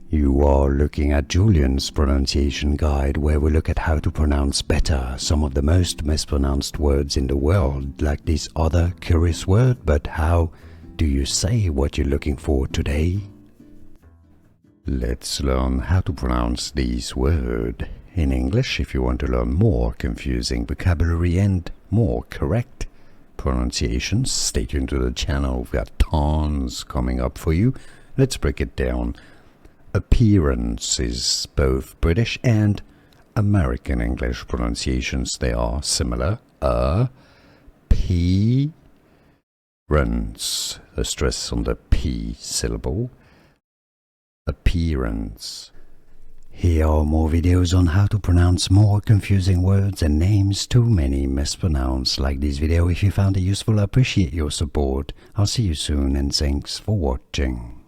You are looking at Julian's pronunciation guide, where we look at how to pronounce better some of the most mispronounced words in the world, like this other curious word. But how do you say what you're looking for today? Let's learn how to pronounce this word in English. If you want to learn more confusing vocabulary and more correct pronunciations, stay tuned to the channel. We've got tons coming up for you. Let's break it down. Appearance is both British and American English pronunciations. They are similar. Appearance. The stress on the P syllable. Appearance. Here are more videos on how to pronounce more confusing words and names too many mispronounced. Like this video if you found it useful. I appreciate your support. I'll see you soon and thanks for watching.